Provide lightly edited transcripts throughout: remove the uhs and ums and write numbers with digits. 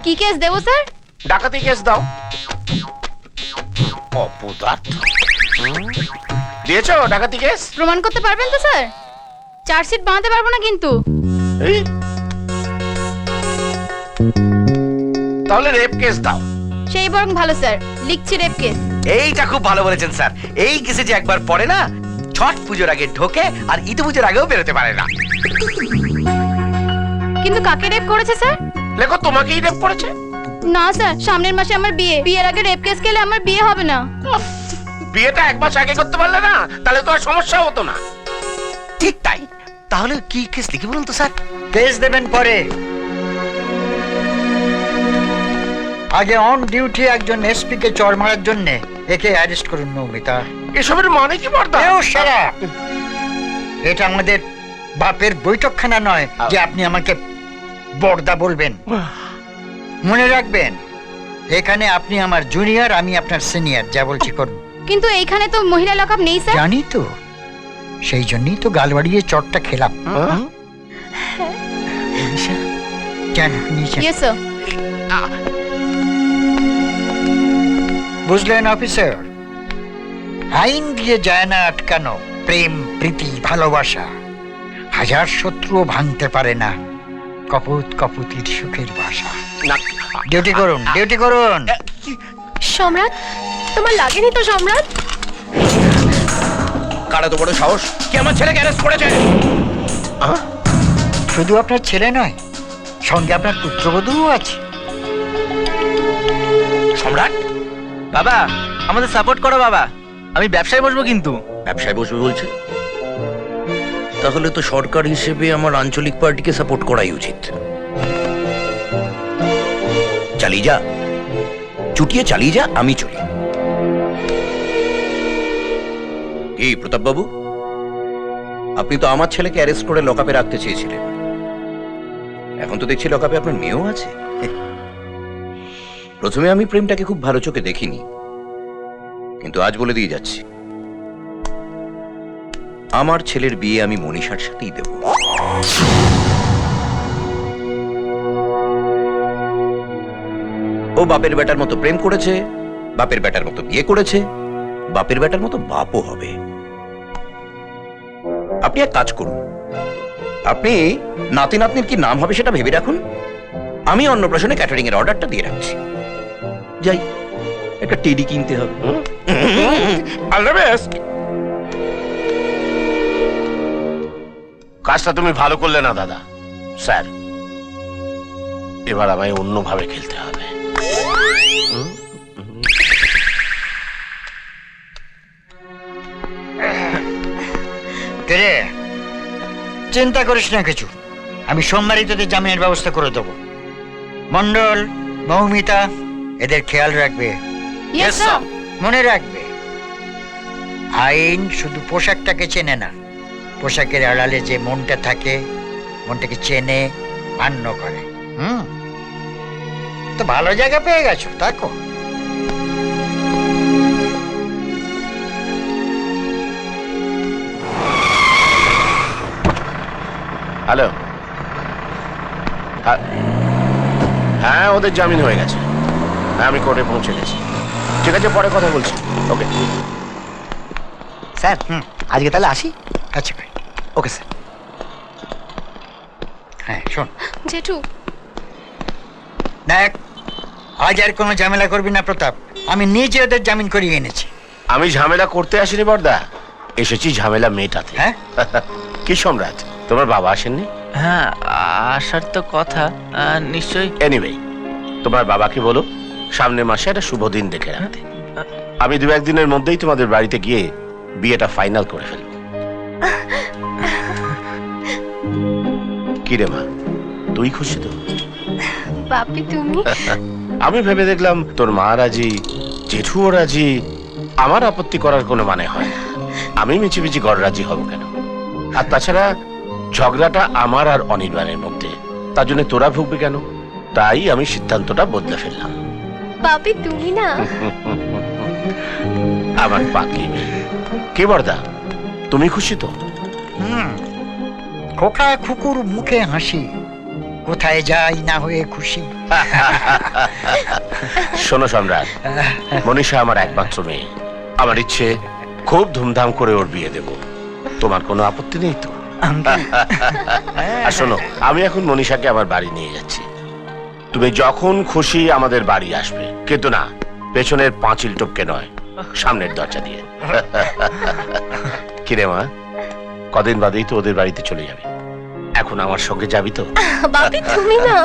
কি কেস দেবো স্যার? ডাকাতি কেস দাও। অপদার্থ। দিয়েছো ডাকাতি কেস? প্রমাণ করতে পারবেন তো স্যার? চার্জশিট বানাতে পারবো না কিন্তু। এই, তাহলে রেপ কেস দাও। সেই বরং ভালো স্যার, লিখছি রেপ কেস। এইটা খুব ভালো বলেছেন স্যার। এই কেসে যে একবার পড়ে না, ছট পুজোর আগে ঢোকে আর ঈদ পুজোর আগেও বেরোতে পারে না। কিন্তু কাকে রেপ করেছে স্যার? লেখো তোমাকেই রেপ করেছে। না স্যার, সামনের মাসে আমার বিয়ে। বিয়ের আগে রেপ কেস গেলে আমার বিয়ে হবে না। বিয়েটা এক মাস আগে করতে পারলে না, তাহলে তো আর সমস্যা হতো না। ঠিক তাই। তাহলে কি কেস লিখি বলুন তো স্যার? কেস দেবেন পরে, আগে অন ডিউটি একজন এসপি কে চড় মারার জন্য একে অ্যারেস্ট করুন মৌমিতা। এসবের মানে কি বর্দা? এটা আমাদের বাপের বৈঠকখানা নয় যে আপনি আমাকে বর্দা বলবেন। মনে রাখবেন, এখানে আপনি আমার জুনিয়র, আমি আপনার সিনিয়র। যা বলছি করুন। কিন্তু এইখানে তো মহিলা লকআপ নেই স্যার। জানি তো, সেই জন্যই তো গাল বাড়িয়ে চটটা খেলাম। কেন নিচে? Yes sir. বুঝলেন অফিসার, আইন দিয়ে যায় না আটকানো প্রেম, প্রীতি, ভালোবাসা। হাজার শত্রুও ভাঙতে পারে না কপুত কপুতির সুখের বাসা। ডিউটি করুন, ডিউটি করুন। সম্রাট, তোমার লাগেনি তো সম্রাট? কারা তো বড় সাহস কি আমার ছেলেকে অ্যারেস্ট করেছে? শুধু আপনার ছেলে নয়, সঙ্গে আপনার পুত্রবধূও আছে। সম্রাট, বাবা আমাদের সাপোর্ট করো বাবা, আমি ব্যবসায় বসবো কিন্তু। ব্যবসায় বসবে বলছে? তাহলে তো সরকার হিসেবে আমার আঞ্চলিক পার্টিকে সাপোর্ট করাই উচিত। চালিয়ে যা, চুটিয়ে চালিয়ে যা, আমি চলি। এই প্রতাপ বাবু, আপনি তো আমার ছেলেকে অ্যারেস্ট করে লকআপে রাখতে চেয়েছিলেন। এখন তো দেখছি লকআপে আপনার মেয়েও আছে। প্রথমে আমি প্রেমটাকে খুব ভালো চোখে দেখিনি, কিন্তু আজ বলে দিয়ে যাচ্ছি, আমার ছেলের বিয়ে আমি মনীষার সাথেই দেব। ও বাপের বেটার মতো প্রেম করেছে, বাপের বেটার মতো বিয়ে করেছে, বাপের বেটার মতো বাপও হবে। আপনি এক কাজ করুন, আপনি নাতি নাতনির কি নাম হবে সেটা ভেবে রাখুন। আমি অন্নপ্রাশনে ক্যাটারিং এর অর্ডারটা দিয়ে রাখছি। যাই, একটা টেডি কিনতে হবে। All the best. কাজটা তুমি ভালো করলে না দাদা। স্যার, এবার আমায় অন্যভাবে খেলতে হবে। রে, চিন্তা করিস না কিছু, আমি সোমবারই তোদের জামিনের ব্যবস্থা করে দেবো। মন্ডল, মৌমিতা, এদের খেয়াল রাখবে। Yes sir. মনে রাখবে, আইন শুধু পোশাকটাকে চেনে না, পোশাকের আড়ালে যে মনটা থাকে, মনটাকে চেনে, মান্য করে। তো ভালো জায়গা পেয়ে গেছো, তাকো। হ্যালো। হ্যাঁ, ওদের জামিন হয়ে গেছে। হ্যাঁ, আমি কোর্টে পৌঁছে গেছি। ঠিক আছে, পরে কথা বলছি। ওকে স্যার, আজকে তাহলে আসি। আচ্ছা ভাই, ওকে স্যার। হ্যাঁ শোন জেঠু, দেখ, আজ আর কোনো ঝামেলা করবি না প্রতাপ। আমি নিজে ওদের জামিন করিয়ে এনেছি। আমি ঝামেলা করতে আসিনি বর্দা, এসেছি ঝামেলা মেটাতে। হ্যাঁ? কি সম্রাট, তোমার বাবা আসেননি? হ্যাঁ, আসার তো কথা, নিশ্চয়ই। এনিওয়ে, তোমার বাবাকে বলো সামনের মাসে একটা শুভ দিন দেখে রাখতে। আমি 2-1 দিনের মধ্যেই তোমাদের বাড়িতে গিয়ে বিয়েটা ফাইনাল করে ফেলবো। কি রে মা, তুই খুশি তো? বাপি তুমি? আমি ভেবে দেখলাম তোর মা রাজি, জেঠুও রাজি, আমার আপত্তি করার কোনো মানে হয় না। আমি মিছিমিছি গড় রাজি হব কেন? আর তাছাড়া ঝগড়াটা আমার আর অনির্বাণের মধ্যে, তার জন্য তোরা ভুগবি কেন? তাই আমি সিদ্ধান্তটা বদলে ফেললাম। বাপি তুমি না? আমার পাগলি মেয়ে। কে বর্দা, তুমি খুশি তো? খোকা খুকুর মুখে হাসি, কোথায় যাই না হয়ে খুশি। শোনো সম্রাট, মনীষা আমার একমাত্র মেয়ে। আমার ইচ্ছে খুব ধুমধাম করে ওর বিয়ে দেব। তোমার কোনো আপত্তি নেই তো? আর শোনো, আমি এখন মনীষাকে আমার বাড়ি নিয়ে যাচ্ছি। তুমি যখন খুশি আমাদের বাড়ি আসবে, কিন্তু না, পেছনের পাঁচিল টপকে নয়, সামনের দরজা দিয়ে। কিরে মা, কদিন বাদেই তো ওদের বাড়িতে চলে যাবে, এখন আমার সঙ্গে যাবি তো? বাপি তুমি না?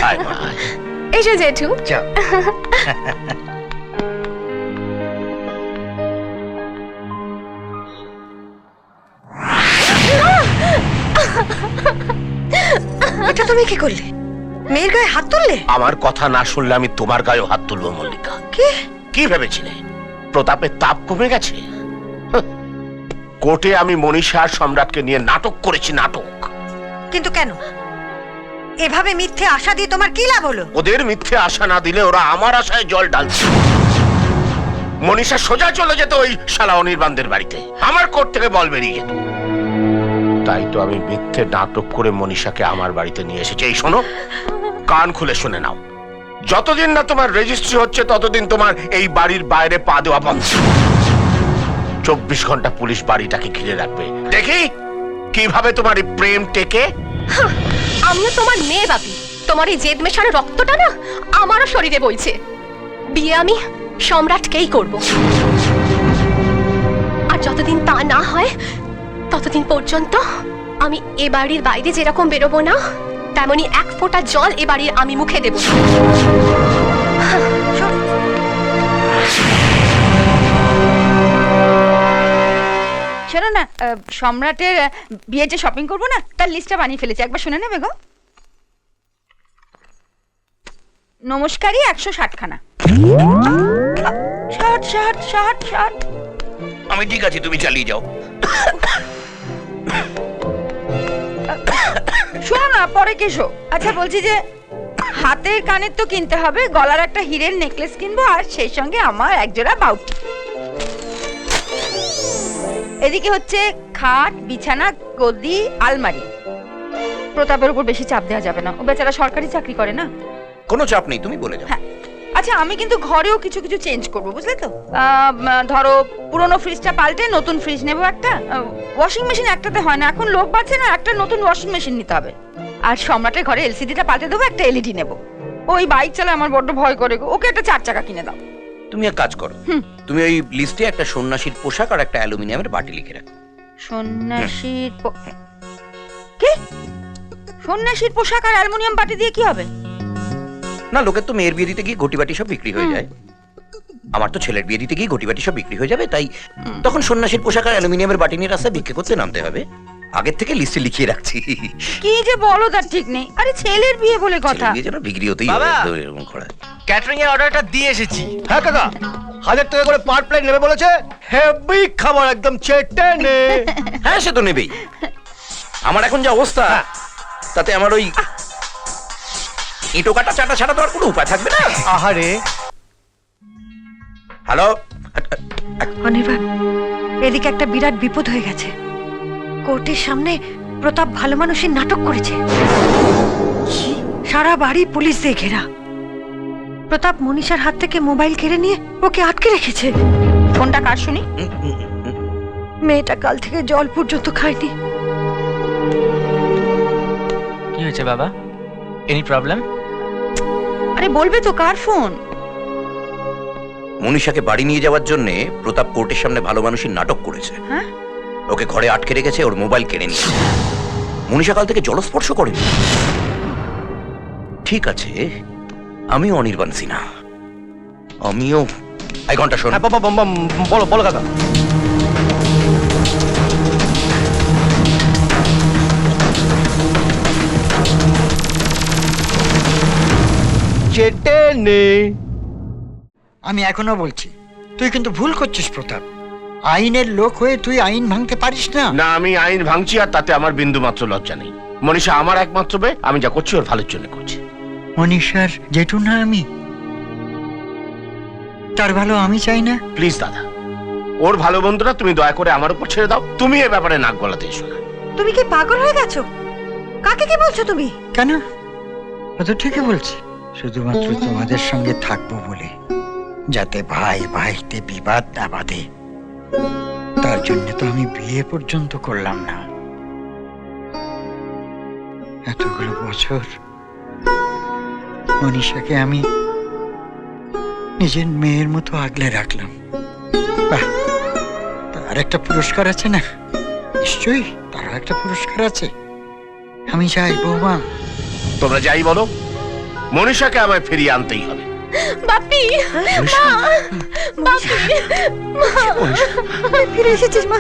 আয় মা, আয়। এসো জেঠু। যাও। এটা তুমি কি করলে? মেয়ের গায়ে হাত তুললে? আমার কথা না শুনলে আমি তোমার গায়ে হাত তুলবো মল্লিকা। কি? কি ভেবেছিলে প্রতাপের তাপ কমে গেছে? হাহ, কোর্টে আমি মনীষা আর সম্রাটকে নিয়ে নাটক করেছি, নাটক। কিন্তু কেন? এভাবে মিথ্যে আশা দিয়ে তোমার কি লাভ হলো? ওদের মিথ্যে আশা না দিলে ওরা আমার আশায় জল ঢালছে। মনীষা সোজা চলে যেত ওই শালা অনির্বাণদের বাড়িতে, আমার কোর্ট থেকে বল বেরিয়ে যেত। তাই তো আমি মিথ্যে নাটক করে মনীষাকে আমার বাড়িতে নিয়ে এসেছি। এই শোনো, কান খুলে শুনে নাও, যতদিন না তোমার রেজিস্ট্রি হচ্ছে ততদিন তোমার এই বাড়ির বাইরে পা দেওয়া বন্ধ। 24 ঘন্টা পুলিশ বাড়িটাকে ঘিরে রাখবে, দেখি কিভাবে তোমার এই প্রেম টেকে। আমিও তোমার মেয়ে বাপি, তোমার এই জেদ মেশানো রক্তটা না আমারও শরীরে বইছে। বিয়ে আমি সম্রাটকেই করব, আর যতদিন তা না হয় ততদিন পর্যন্ত আমি এ বাড়ির বাইরে যেরকম বেরোবো না, তেমনি এক ফোঁটা জল এ বাড়ির আমি মুখে দেব। শোনো না, সম্রাটের বিয়ের যে শপিং করবো না, তার লিস্টটা বানিয়ে ফেলেছি, একবার শুনে নেবে গো। নমস্কারই 160 খানা। ষাট ষাট ষাট ষাট। আমি ঠিক আছে, তুমি চালিয়ে যাও। শোনো না, পরে কেসো। আচ্ছা বলছি যে হাতের কানের তো কিনতে হবে, গলার একটা হীরের নেকলেস কিনবো, আর সেই সঙ্গে আমার একজোড়া বাউটি। এদিকে হচ্ছে খাট, বিছানা, গদি, আলমারি। প্রতাপের উপর বেশি চাপ দেওয়া যাবে না, ও বেচারা সরকারি চাকরি করে না। কোনো চাপ নেই, তুমি বলে যাও। হ্যাঁ, আচ্ছা আমি কিন্তু ঘরেও কিছু কিছু চেঞ্জ করবো, বুঝলে তো? ধরো পুরোনো ফ্রিজটা পাল্টে নতুন ফ্রিজ নেবো একটা। ওয়াশিং মেশিন একটাতে হয় না, এখন লোক বাড়ছে না, একটা নতুন ওয়াশিং মেশিন নিতে হবে। আর সম্রাটের ঘরে এলসিডিটা পাল্টে দেবো, একটা এলইডি নেবো। ওই বাইক চালায় আমার বড্ড ভয় করে গো, ওকে একটা 4 চাকা কিনে দাও। তুমি এক কাজ করো, তুমি ওই লিস্টে একটা সন্ন্যাসীর পোশাক আর একটা অ্যালুমিনিয়ামের বাটি লিখে রাখো। সন্ন্যাসীর কি? সন্ন্যাসীর পোশাক আর অ্যালুমিনিয়াম বাটি দিয়ে কি হবে? না, লোকের তো মেয়ের বিয়ে দিতে গিয়ে ঘটি বাটি সব বিক্রি হয়ে যায়, আমার তো ছেলের বিয়ে দিতে গিয়ে ঘটি বাটি সব বিক্রি হয়ে যাবে, তাই তখন সন্ন্যাসীর পোশাক আর অ্যালুমিনিয়ামের বাটি নিয়ে রাস্তায় ভিক্ষে করতে নামতে হবে। আগের থেকে লিস্টে লিখিয়ে রাখছি। কি যে বলো তার ঠিক নেই। আরে ছেলের বিয়ে বলে কথা। ছেলের বিয়ে যেন বিক্রি হতেই হবে, বাবা! একদম এরকম করা। ক্যাটারিং এর অর্ডারটা দিয়ে এসেছি। হ্যাঁ কাকা, 1000 টাকা করে পার প্লেট নেবে বলেছে। হেভি খাবার, একদম চেটে নে। হ্যাঁ, সে তো নেবেই। আমার এখন যে অবস্থা, তাতে আমার ওই ইটো কাটা চাটা ছাড়া তো আর কোনো উপায় থাকবে না। আহারে, হ্যালো, অনির্বাণ, এদিকে একটা বিরাট বিপদ হয়ে গেছে। কোর্টের সামনে প্রতাপ ভালো মানুষের নাটক করেছে। সারা বাড়ি পুলিশ দিয়ে ঘেরা। প্রতাপ মনীষার হাত থেকে মোবাইল কেড়ে নিয়ে ওকে আটকে রেখেছে। ফোনটা কার শুনি? মেয়েটা কাল থেকে জল পর্যন্ত খায়নি। কি হয়েছে বাবা? Any problem? আরে বলবে তো কার ফোন? মনীষাকে বাড়ি নিয়ে যাওয়ার জন্য প্রতাপ কোর্টের সামনে ভালো মানুষের নাটক করেছে। হ্যাঁ? ওকে ঘরে আটকে রেখেছে, ওর মোবাইল কেড়ে নিয়েছে। মনীষা কাল থেকে জলস্পর্শ করেনি। ঠিক আছে, আমিও অনির্বাণ সিনহা, আমিও। এই ঘন্টা শোন। হ্যাঁ বাবা, বলো বলো কাকা। চেটে নে। আমি এখনো বলছি, তুই কিন্তু ভুল করছিস প্রতাপ। আইনের লোক হয়ে তুই আইন ভাঙতে পারিস না। না, আমি আইন ভাঙছি আর তাতে আমার বিন্দু মাত্র লজ্জা নেই। মনীষা আমার একমাত্র মেয়ে, আমি যা করছি ওর ভালোর জন্য করছি। মনীষার জেঠু না আমি, তার ভালো আমি চাই না। প্লিজ দাদা, ওর ভালো বন্ধুরা তুমি দয়া করে আমার উপর ছেড়ে দাও, তুমি এ ব্যাপারে নাক গলাতে এসো না। তুমি কি পাগল হয়ে গেছো? কাকে কি বলছো তুমি? কেন? ও তো ঠিকই বলছি, শুধুমাত্র তোমাদের সঙ্গে থাকবো বলে, যাতে ভাই ভাইতে বিবাদ না বাঁধে, তার জন্য তো আমি বিয়ে পর্যন্ত করলাম না। এতগুলো বছর মনীষাকে আমি নিজের মেয়ের মতো আগলে রাখলাম। বাহ, তার একটা পুরস্কার আছে না? নিশ্চয়ই তারও একটা পুরস্কার আছে। আমি চাই বৌমা, তোমরা যাই বলো, মনীষাকে আমায় ফিরিয়ে আনতেই হবে। বাপি, মা, বাপি, ফিরে এসেছিস মা?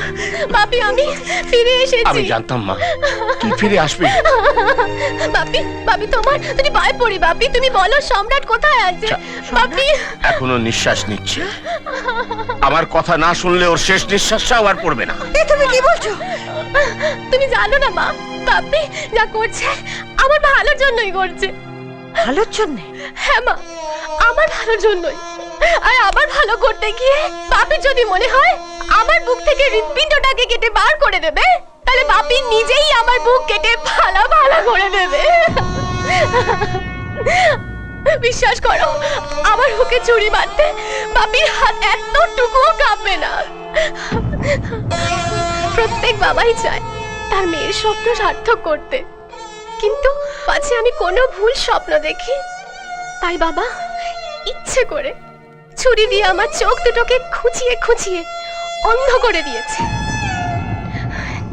বাপি আমি ফিরে আমি এসেছি। জানতাম মা তুই ফিরে আসবি। বাপি, বাপি তোমার তুমি ভয় পড়ি বাপি, তুমি বলো সম্রাট কোথায় আছে? বাপি, এখনো নিঃশ্বাস নিচ্ছে, আমার কথা না শুনলে ওর শেষ নিঃশ্বাসটাও আর পড়বে না। এ তুমি কি বলছো? তুমি জানো না মা, বাপি যা করছে আমার ভালোর জন্যই করছে। ভালোর জন্য? হ্যাঁ মা, আমার ভালোর জন্যই। আর আবার ভালো করতে গিয়ে বাপির যদি মনে হয় আমার বুক থেকে হৃৎপিণ্ডটাকে কেটে বার করে দেবে, তাহলে বাপি নিজেই আমার বুক কেটে ভালো ভালো করে দেবে। বিশ্বাস করো, আমার বুকে ছুরি মারতে বাপির হাত এতটুকুও কাঁপবে না। প্রত্যেক বাবাই চায় তার মেয়ের স্বপ্ন সার্থক করতে, কিন্তু পাছে আমি কোনো ভুল স্বপ্ন দেখি, তাই বাবা ইচ্ছে করে ছুরি দিয়ে আমার চোখ দুটোকে খুঁচিয়ে খুঁচিয়ে অন্ধ করে দিয়েছে।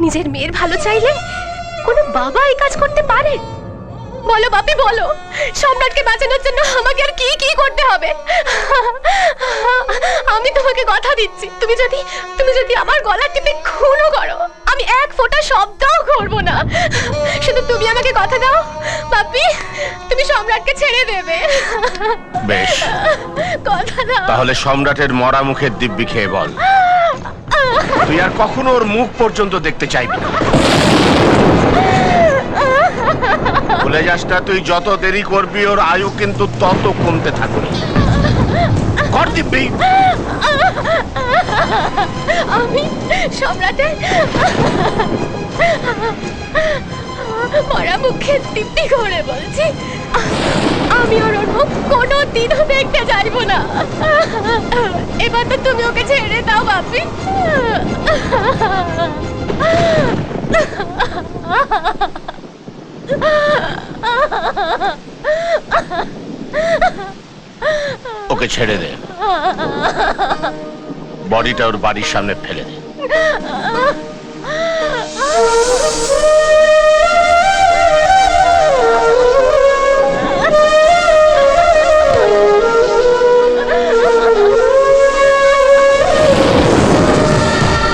নিজের মেয়ের ভালো চাইলে কোনো বাবা এই কাজ করতে পারে? বলো বাপি বলো, সম্রাটকে বাঁচানোর জন্য আমাকে আর কি কি করতে হবে? আমি তোমাকে কথা দিচ্ছি, তুমি যদি আমার গলা টিপে খুনও করো, আমি এক ফোঁটা শব্দও করব না। শুধু তুমি আমাকে কথা দাও বাপি, তুমি সম্রাটকে ছেড়ে দেবে। বেশ, কথা দাও। তাহলে সম্রাটের মরা মুখের দিব্যি খেয়ে বল, তুই আর কখনো ওর মুখ পর্যন্ত দেখতে চাইবি না। ভুলে যাস না, তুই যত দেরি করবি ওর আয়ু কিন্তু তত কমতে থাকবে। কর দিব্যি। আমি সম্রাটের মরা মুখে দিব্যি করে বলছি, আমি ওর মুখ কোনো দিনও দেখতে চাইবো না। এবার তো তুমি ওকে ছেড়ে দাও বাপি। ওকে ছেড়ে দে, বডিটা ওর বাড়ির সামনে ফেলে দে।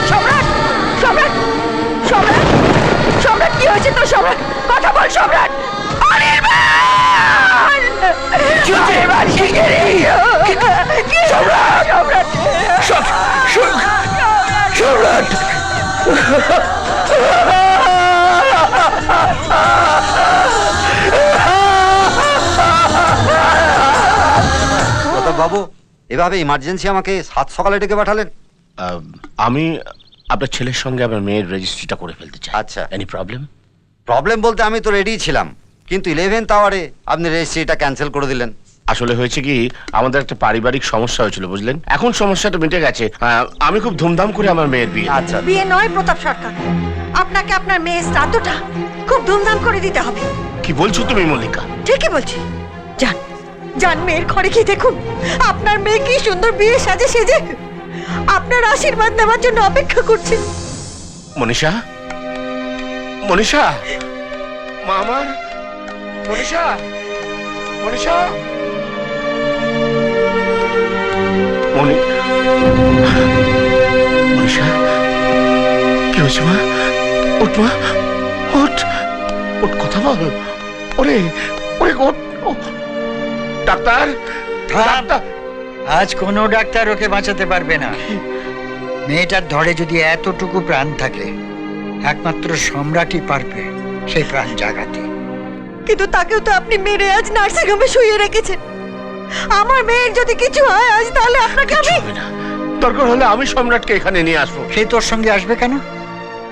সম্রাট, সম্রাট, সম্রাট, সম্রাট কি হয়েছে তো? সম্রাট কথা বল। সম্রাট, অনির্বাণ! অনির্বাণ, শিগগিরই! কি সম্রাট? সম্রাট! সম্রাট! বাবু, এভাবে ইমার্জেন্সি আমাকে 7 সকালে ডেকে পাঠালেন? আমি আপনার ছেলের সঙ্গে আমার মেয়ের রেজিস্ট্রিটা করে ফেলতে চাই। আচ্ছা। Any problem? প্রবলেম বলতে আমি তো রেডি ছিলাম, কিন্তু 11th আওয়ারে আপনি রেজিস্ট্রিটা ক্যান্সেল করে দিলেন। আসলে হয়েছে কি, আমাদের একটা পারিবারিক সমস্যা হয়েছিল বুঝলেন, এখন সমস্যাটা মিটে গেছে। আমি খুব ধুমধাম করে আমার মেয়ের বিয়ে। আচ্ছা, বিয়ে নয় প্রতাপ সরকার, আপনাকে আপনার মেয়ের শ্রাদ্ধটা খুব ধুমধাম করে দিতে হবে। কি বলছো তুমি মল্লিকা? ঠিকই বলছি। যান, যান মেয়ের ঘরে গিয়ে দেখুন আপনার মেয়ে কি সুন্দর বিয়ে সাজে সেজে আপনার আশীর্বাদ নেওয়ার জন্য অপেক্ষা করছে। মনীষা, মনীষা, মা আমার, মনীষা, মনীষা, মনীষা, কি হয়েছে মা? উঠ মা, উঠ, উঠ, কথা বল। ওরে, ওরে, ওঠ। Doctor, doctor! আজ কোনো ডাক্তার ওকে বাঁচাতে পারবে না। মেয়েটার ধরে যদি এতটুকু প্রাণ থাকে, একমাত্র সম্রাটই পারবে সেই প্রাণ জাগাতে। কিন্তু তাকেও তো আপনি মেরে আজ নার্সিং হোমে শুয়ে রেখেছেন। আমার মেয়ের যদি কিছু হয় আজ, তাহলে আপনাকে আমি... হবে না, দরকার হলে আমি সম্রাটকে এখানে নিয়ে আসবো। সে তোর সঙ্গে আসবে কেন?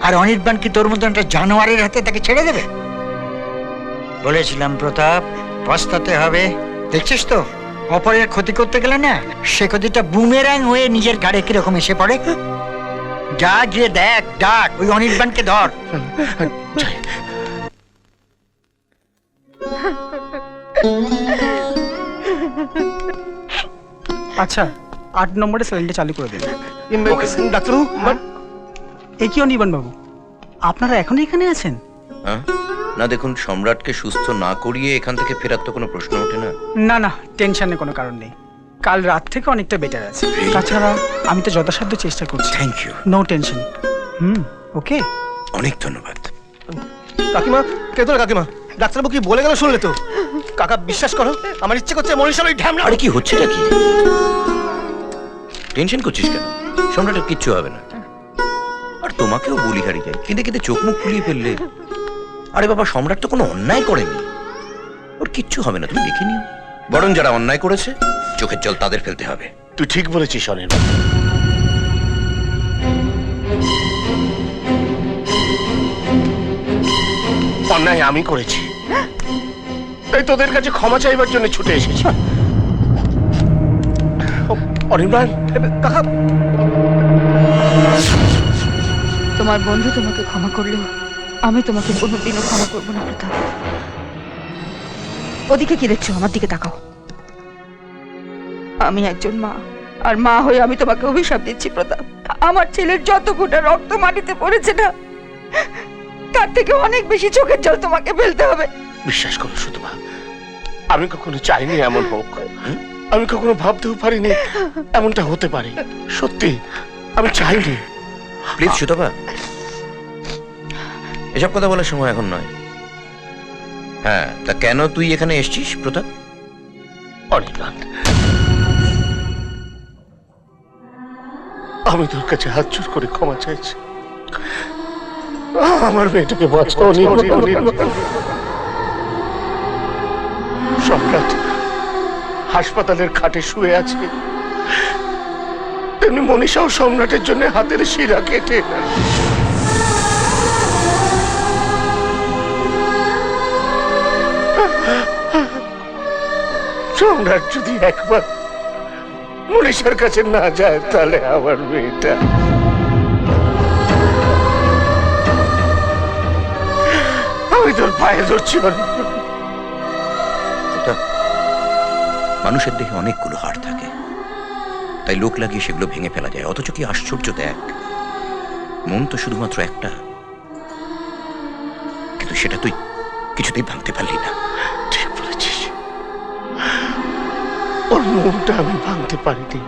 আর অনির্বাণ কি তোর মতন একটা জানোয়ারের হাতে তাকে ছেড়ে দেবে? বলেছিলাম প্রতাপ, পস্তাতে হবে। দেখছিস তো, অপরের ক্ষতি করতে গেলে না, সে ক্ষতিটা বুমেরাং হয়ে নিজের ঘাড়ে কিরকম এসে পড়ে। যা গিয়ে দেখ, ডাক ওই অনির্বাণকে ধর। যাই। আচ্ছা 8 নম্বরে সেলেন্ডে চালু করে দিন। ডাক্তারবাবু, এ কি অনির্বাণ বাবু, আপনারা এখনো এখানে আছেন? হ্যাঁ? না দেখুন, সম্রাটকে সুস্থ না করিয়ে এখান থেকে ফেরার তো কোনো প্রশ্ন ওঠে না। না না, টেনশনের কোনো কারণ নেই, কাল রাত থেকে অনেকটা বেটার আছে। তাছাড়া আমি তো যথাসাধ্য চেষ্টা করছি। Thank you. No tension. Okay, অনেক ধন্যবাদ। কাকিমা, কে তোর কাকিমা? ডাক্তারবাবু কি বলে গেল শুনলে তো? কাকা বিশ্বাস করো, আমার ইচ্ছে করছে মনীষার ওই ঢ্যামনা। আরে কি হচ্ছেটা কি? টেনশন করছিস কেন? সম্রাটের কিচ্ছু হবে না। আর তোমাকেও বলি হারি যায়, কেঁদে কেঁদে চোখ মুখ ফুলিয়ে ফেললে। আরে বাবা, সম্রাট তো কোনো অন্যায় করেনি, ওর কিচ্ছু হবে না, তুমি দেখে নিও। বরং যারা অন্যায় করেছে, চোখের জল তাদের ফেলতে হবে। তুই ঠিক বলেছিস অনির্বাণ। অন্যায় আমি করেছি, তাই তোদের কাছে ক্ষমা চাইবার জন্য ছুটে এসেছি। অনির্বাণ, কাকা, তোমার বন্ধু তোমাকে ক্ষমা করলেও আমি তোমাকে কোনোদিনও ক্ষমা করবো না প্রতাপ। ওদিকে কি দেখছো? আমার দিকে তাকাও। আমি একজন মা, আর মা হয়ে আমি তোমাকে অভিশাপ দিচ্ছি প্রতাপ। আমার ছেলের যত ফোঁটা রক্ত মাটিতে পড়েছে না, তার থেকে অনেক বেশি চোখের জল তোমাকে ফেলতে হবে। বিশ্বাস করো সুতমা, আমি কখনো চাইনি এমন হোক। আমি কখনো ভাবতেও পারিনি এমনটা হতে পারে। সত্যি আমি চাইনি। প্লিজ সুতপা, এসব কথা বলার সময় এখন নয়। হ্যাঁ, তা কেন তুই এখানে এসছিস প্রতাপ? অনির্বাণ, আমি তোর কাছে হাত জোর করে ক্ষমা চাইছি। আমার মেয়েটাকে বাঁচাও অনির্বাণ। সম্রাট হাসপাতালের খাটে শুয়ে আছে, তেমনি মনীষাও সম্রাটের জন্য হাতের শিরা কেটে সম্রাট যদি একবার মনীষার কাছে না যায়, তাহলে আমার মেয়েটা। আমি তোর পায়ে ধরছি। প্রতাপ, মানুষের দেহে অনেকগুলো হাড় থাকে, তাই লোক লাগিয়ে সেগুলো ভেঙে ফেলা যায়। অথচ কি আশ্চর্য দেখ, মন তো শুধুমাত্র একটা, কিন্তু সেটা তুই কিছুতেই ভাঙতে পারলি না। ঠিক বলেছিস, ওর মনটা আমি ভাঙতে পারিনি,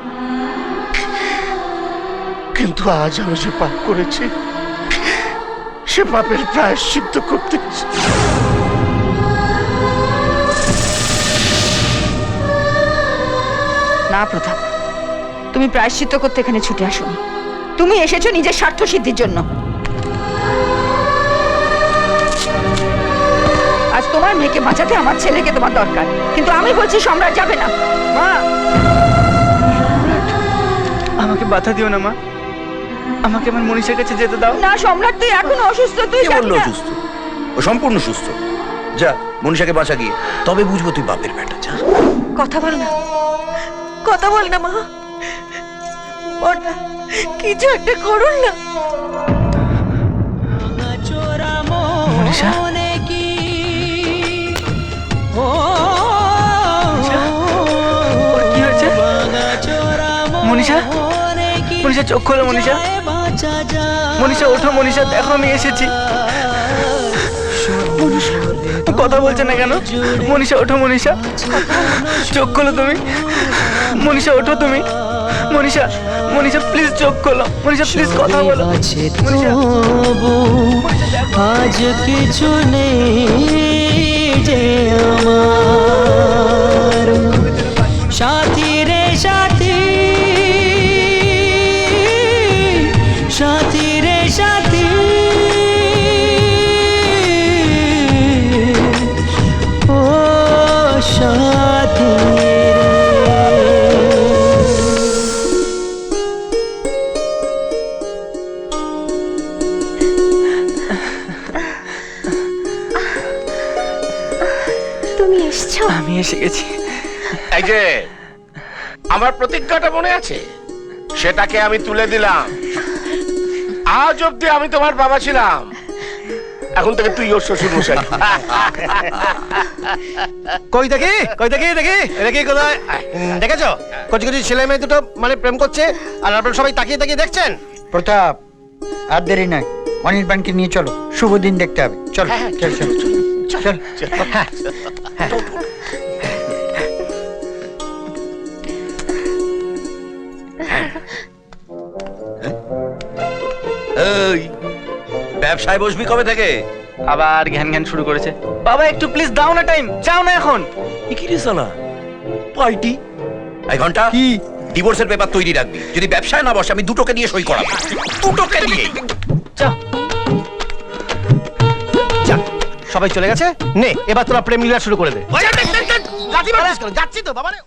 কিন্তু আজ আমি যে পাপ করেছি, সে পাপের প্রায়শ্চিত্ত করতে এসেছি। না প্রতাপ, তুমি প্রায়শ্চিত্ত করতে এখানে ছুটে আসোনি, তুমি এসেছো নিজের স্বার্থ সিদ্ধির জন্য। আজ তোমার মেয়েকে বাঁচাতে আমার ছেলেকে তোমার দরকার, কিন্তু আমি বলছি সম্রাট যাবে না। মা, আমাকে বাধা দিও না মা, আমাকে আমার মনীষার কাছে যেতে দাও। না সম্রাট, তুই এখনো অসুস্থ, তুই কে বললো অসুস্থ? ও সম্পূর্ণ সুস্থ। যা, মনীষাকে বাঁচা গিয়ে, তবে বুঝবো তুই বাপের বেটা। যা। কথা বল না, কথা বল না মা। ওর না, কিছু একটা করুন না। মনীষা, কি হয়েছে? মনীষা, মনীষা চোখ খোলো। মনীষা, মনীষা ওঠো। মনীষা দেখো, আমি এসেছি। মনীষা কথা বলছে না কেন? মনীষা ওঠো। মনীষা চোখ খোলো তুমি। মনীষা ওঠো তুমি। মনীষা, মনীষা প্লিজ চোখ খোলো। মনীষা প্লিজ কথা বলো। মনীষা, আজ কিছু নেই যে আমার সাথী রে সাথী, সাথী রে সাথী, ও সাথী রে। আমি এসে গেছি। এই যে আমার প্রতিজ্ঞাটা মনে আছে, সেটাকে আমি তুলে দিলাম। আজ অব্দি আমি তোমার বাবা ছিলাম, এখন থেকে তুই ওর শ্বশুর মশাই। কই দেখি দেখি কোথায় দেখেছো? কচি কচি ছেলে মেয়ে দুটো মানে প্রেম করছে, আর আপনারা সবাই তাকিয়ে তাকিয়ে দেখছেন। প্রতাপ আর দেরি নয়, অনির্বাণকে নিয়ে চলো, শুভ দিন দেখতে হবে। চলো চল চল চল হ্যাঁ। এই ব্যবসায় বসবি কবে থেকে? আবার ঘ্যান ঘ্যান শুরু করেছে। বাবা একটু প্লিজ দাও না টাইম, যাও না এখন। কি রে সালা পার্টি? এই ঘন্টা কি ডিভোর্সের পেপার তৈরি রাখবি, যদি ব্যবসায় না বসে আমি দুটোকে দিয়ে সই করাবো, দুটোকে দিয়ে। যাও। যা, সবাই চলে গেছে, নে এবার তোরা প্রেম লীলা শুরু করে দে। যাচ্ছি তো বাবা রে।